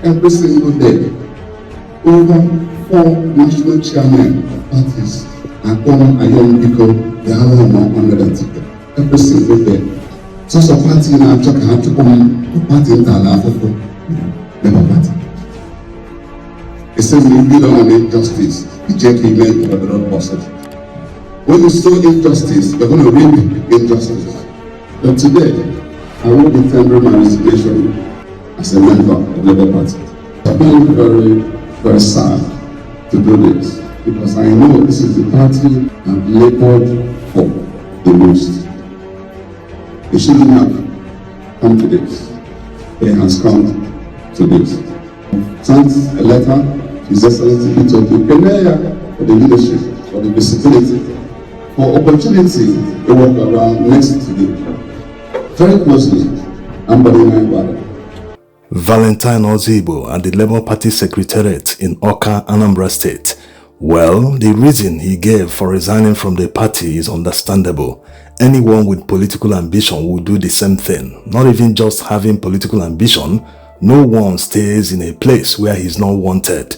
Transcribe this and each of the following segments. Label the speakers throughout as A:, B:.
A: every single day. Over 4 national chairmen of parties are come along because they have more under the ticket. Every single day. So party in our talk have to come party in the Labour Party. It says we build on injustice, the JK men are not possible. When you sow injustice, you're going to reap injustice. But today, I will be tendering my resignation as a member of the Labour Party. I feel very, very sad to do this because I know this is the party I've labored for the most. It shouldn't have come to this. It has come to this. Sent a letter to His Excellency to prepare for the leadership, for the visibility, for opportunity to work around next to the very closely. I'm
B: Valentine Ozigbo at the Labour Party Secretariat in Awka, Anambra State. Well, the reason he gave for resigning from the party is understandable. Anyone with political ambition will do the same thing. Not even just having political ambition, no one stays in a place where he's not wanted.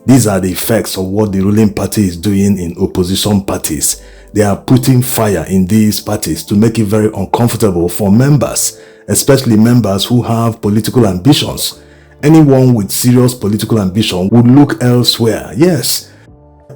B: These are the effects of what the ruling party is doing in opposition parties. They are putting fire in these parties to make it very uncomfortable for members, especially members who have political ambitions. Anyone with serious political ambition would look elsewhere. Yes,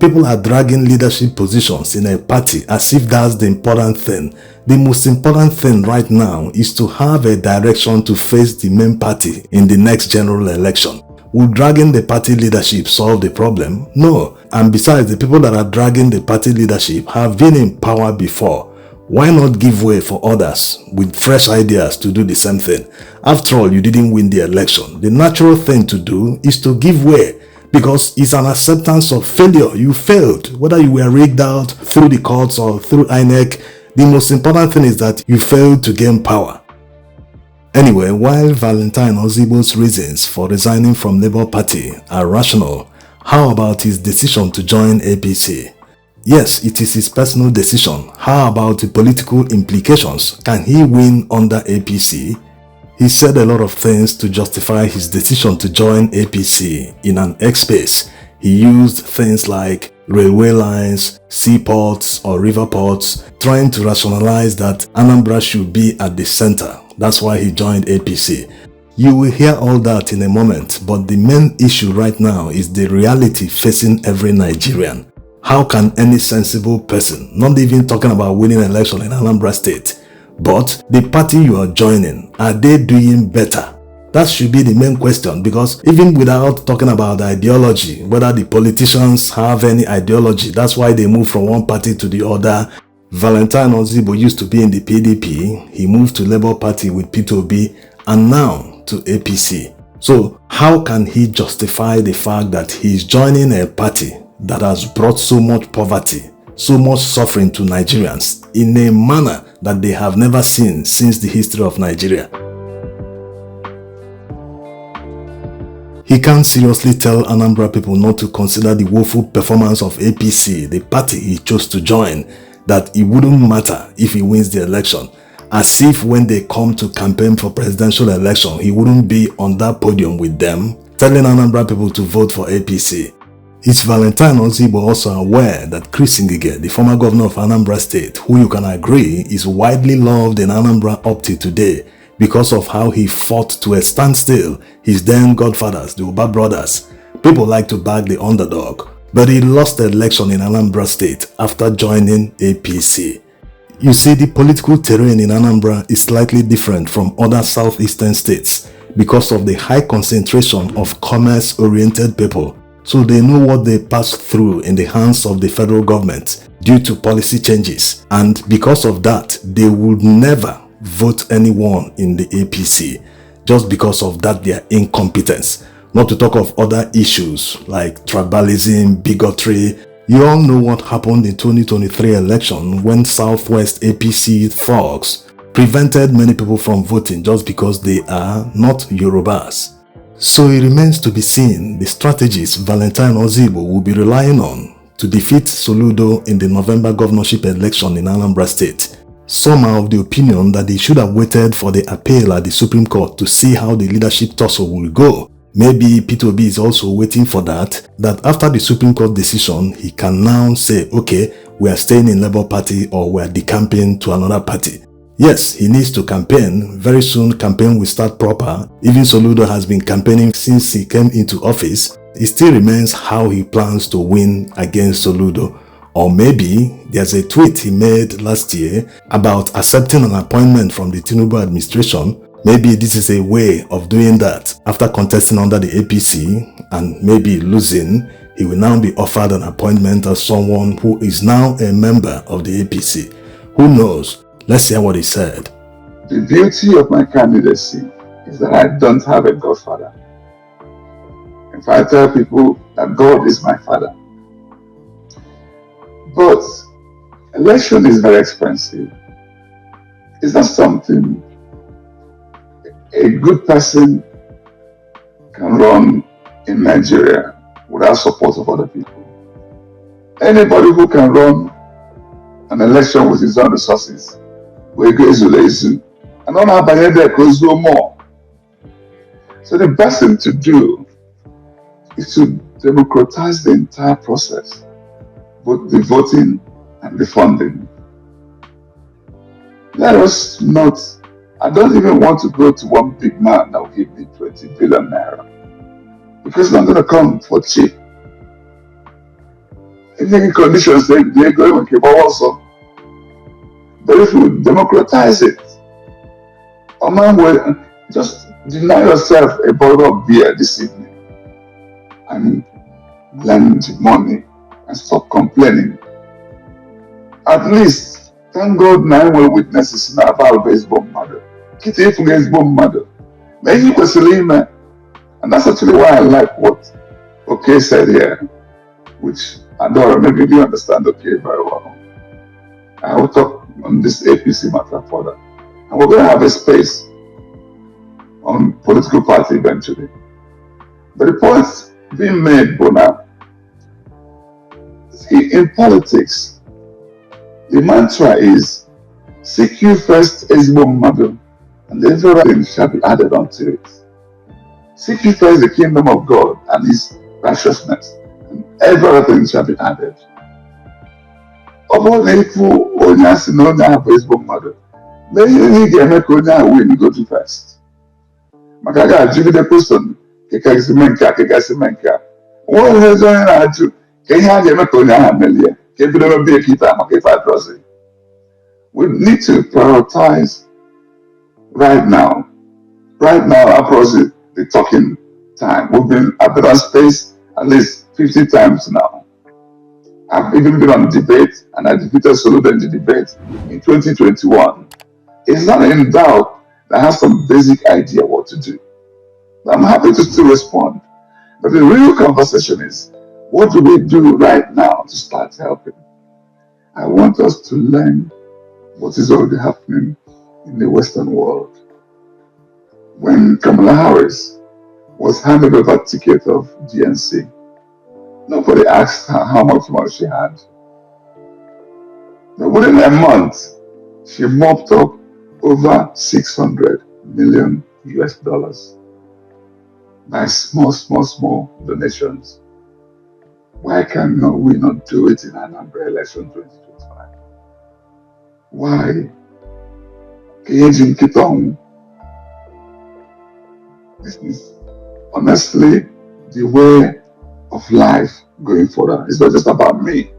B: people are dragging leadership positions in a party as if that's the important thing. The most important thing right now is to have a direction to face the main party in the next general election. Will dragging the party leadership solve the problem? No. And besides, the people that are dragging the party leadership have been in power before. Why not give way for others with fresh ideas to do the same thing? After all, you didn't win the election. The natural thing to do is to give way, because it's an acceptance of failure. You failed. Whether you were rigged out through the courts or through INEC, the most important thing is that you failed to gain power. Anyway, while Valentine Ozigbo's reasons for resigning from Labour Party are rational, how about his decision to join APC? Yes, it is his personal decision. How about the political implications? Can he win under APC? He said a lot of things to justify his decision to join APC in an X-space. He used things like railway lines, seaports or river ports, trying to rationalize that Anambra should be at the center. That's why he joined APC. You will hear all that in a moment, but the main issue right now is the reality facing every Nigerian. How can any sensible person, not even talking about winning an election in Anambra State, but the party you are joining, are they doing better? That should be the main question, because even without talking about the ideology, whether the politicians have any ideology, that's why they move from one party to the other. Valentine Ozigbo used to be in the PDP, he moved to Labour Party with Peter Obi, and now to APC. So how can he justify the fact that he's joining a party that has brought so much poverty, so much suffering to Nigerians in a manner that they have never seen since the history of Nigeria? He can't seriously tell Anambra people not to consider the woeful performance of APC, the party he chose to join, that it wouldn't matter if he wins the election, as if when they come to campaign for presidential election, he wouldn't be on that podium with them, telling Anambra people to vote for APC. Is Valentine Ozigbo also aware that Chris Ngige, the former governor of Anambra State, who you can agree is widely loved in Anambra up to today because of how he fought to a standstill his then godfathers, the Oba brothers? People like to back the underdog, but he lost the election in Anambra State after joining APC. You see, the political terrain in Anambra is slightly different from other southeastern states because of the high concentration of commerce-oriented people. So they know what they pass through in the hands of the federal government due to policy changes. And because of that, they would never vote anyone in the APC just because of that their incompetence. Not to talk of other issues like tribalism, bigotry. You all know what happened in 2023 election when Southwest APC thugs prevented many people from voting just because they are not Yorubas. So it remains to be seen the strategies Valentine Ozigbo will be relying on to defeat Soludo in the November governorship election in Anambra State. Some are of the opinion that they should have waited for the appeal at the Supreme Court to see how the leadership tussle will go Maybe Peter Obi is also waiting for that after the Supreme Court decision, he can now say, okay, we are staying in Labour Party or we are decamping to another party. Yes, he needs to campaign. Very soon, campaign will start proper. Even Soludo has been campaigning since he came into office. It still remains how he plans to win against Soludo. Or maybe there's a tweet he made last year about accepting an appointment from the Tinubu administration. Maybe this is a way of doing that. After contesting under the APC and maybe losing, he will now be offered an appointment as someone who is now a member of the APC. Who knows? Let's hear what he said.
C: The beauty of my candidacy is that I don't have a godfather. If I tell people that God is my father. But election is very expensive. It's not something a good person can run in Nigeria without support of other people. Anybody who can run an election with his own resources will go easy. And on our there goes no more. So the best thing to do is to democratize the entire process, both the voting and the funding. Let us not, I don't even want to go to one big man that will give me 20 billion naira, because it's not going to come for cheap. Any conditions they're going to keep also. But if you democratize it, a man will just deny yourself a bottle of beer this evening and lend money and stop complaining. At least, thank God, 9 witnesses now about baseball mother. Kiti if baseball mother. Maybe you can, and that's actually why I like what OK said here, which Adora, maybe you understand OK very well. I will talk on this APC matter further. And we're going to have a space on political party eventually. But the point being made, Bona, see, in politics, the mantra is seek you first Ozigbo mmadụ, and everything shall be added unto it. Seek you first the kingdom of God and his righteousness, and everything shall be added. Ọ bụrụ na ịfụ onye asị na onye ahụ bụ ezigbo mmadụ, mee ihe ị ga-eme ka onye ahụ win go to first. Maka a ga-ajụgide question ka gasị mee nke a, ka gasị mee nke a. Onwe ezi onye na-ajụ ka ihe a ga-eme ka onye ahụ melie, ka ebido mebe ya kita maka ife adrọsị. We need to prioritize right now. Right now, across the talking time. I've been on space at least 50 times now. I've even been on debate, and I defeated Soludo in the debate in 2021. It's not in doubt that I have some basic idea what to do. But I'm happy to still respond. But the real conversation is, what do we do right now to start helping? I want us to learn what is already happening in the Western world. When Kamala Harris was handed over a ticket of DNC, nobody asked her how much money she had. But within a month, she mopped up over 600 million US dollars by small donations. Why can we not do it in Anambra election 2025? Why? This is honestly the way of life going forward. It's not just about me.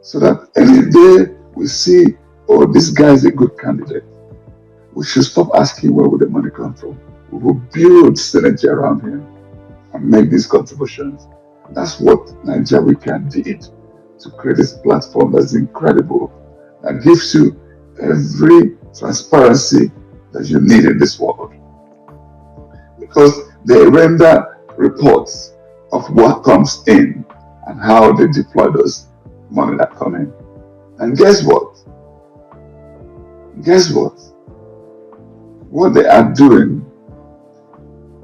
C: So that any day we see, oh, this guy is a good candidate, we should stop asking where would the money come from. We will build synergy around him and make these contributions. That's what Nigeria Weekend did to create this platform that's incredible, that gives you every transparency that you need in this world. Because they render reports of what comes in and how they deploy those money that come in. And guess what? Guess what? What they are doing,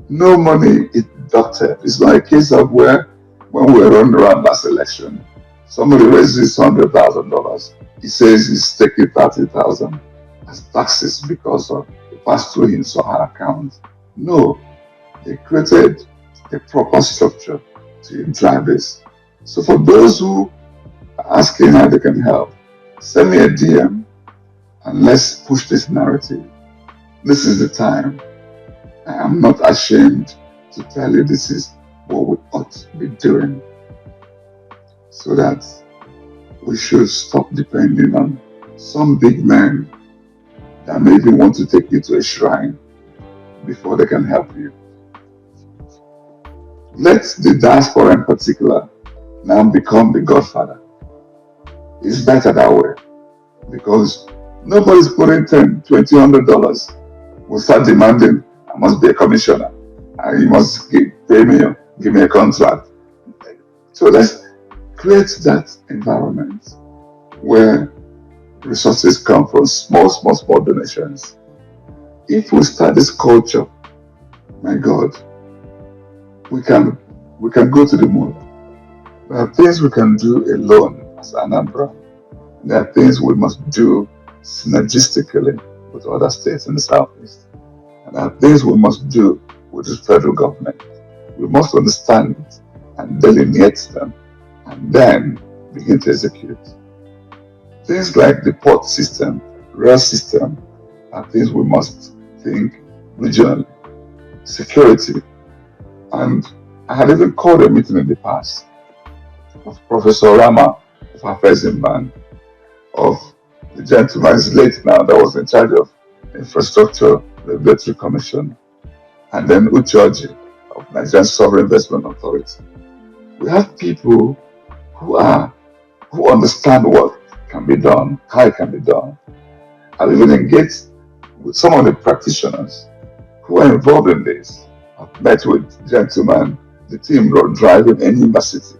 C: no money is deducted. It's not a case of where, when we were running around last election, somebody raises $100,000. He says he's taking 30,000 as taxes because of the pass through his or her account. No, He created a proper structure to drive this. So for those who are asking how they can help, send me a DM and let's push this narrative. This is the time. I am not ashamed to tell you this is what we ought to be doing, so that we should stop depending on some big men that maybe want to take you to a shrine before they can help you. Let the diaspora in particular now become the godfather. It's better that way, because nobody's putting $10, $20, $100. We'll start demanding, I must be a commissioner, and you must pay me, give me a contract. So let's create that environment where resources come from small donations. If we start this culture, my God, we can go to the moon. There are things we can do alone as Anambra. There are things we must do synergistically with other states in the southeast. And there are things we must do with the federal government. We must understand it and delineate them and then begin to execute. Things like the port system, rail system, are things we must think regionally. Security. And I had even called a meeting in the past of Professor Rama of Afezimban, of the gentleman is late now that was in charge of Infrastructure Regulatory Commission, and then Uchoji of Nigerian Sovereign Investment Authority. We have people who understand what can be done, how it can be done. I've even engaged with some of the practitioners who are involved in this. I've met with gentlemen, the team driving Enyimba City.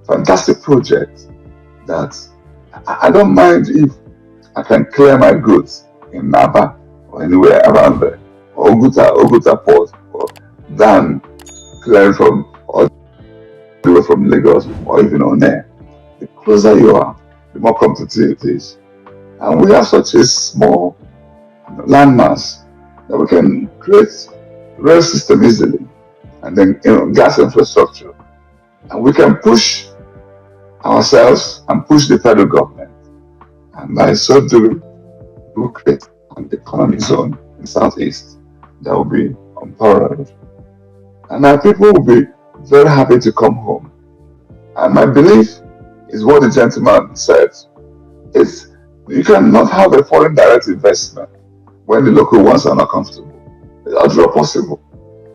C: Fantastic project that I don't mind if I can clear my goods in Naba or anywhere around there, or Oguta Port, or than clearing from all the way from Lagos or even on air. The closer you are, the more competitive it is. And we have such a small landmass that we can create rail system easily, and then gas infrastructure, and we can push ourselves and push the federal government, and by so doing we'll create an economic zone in Southeast that will be unparalleled, and our people will be very happy to come home. And my belief is what the gentleman said, is you cannot have a foreign direct investment when the local ones are not comfortable. It's not possible.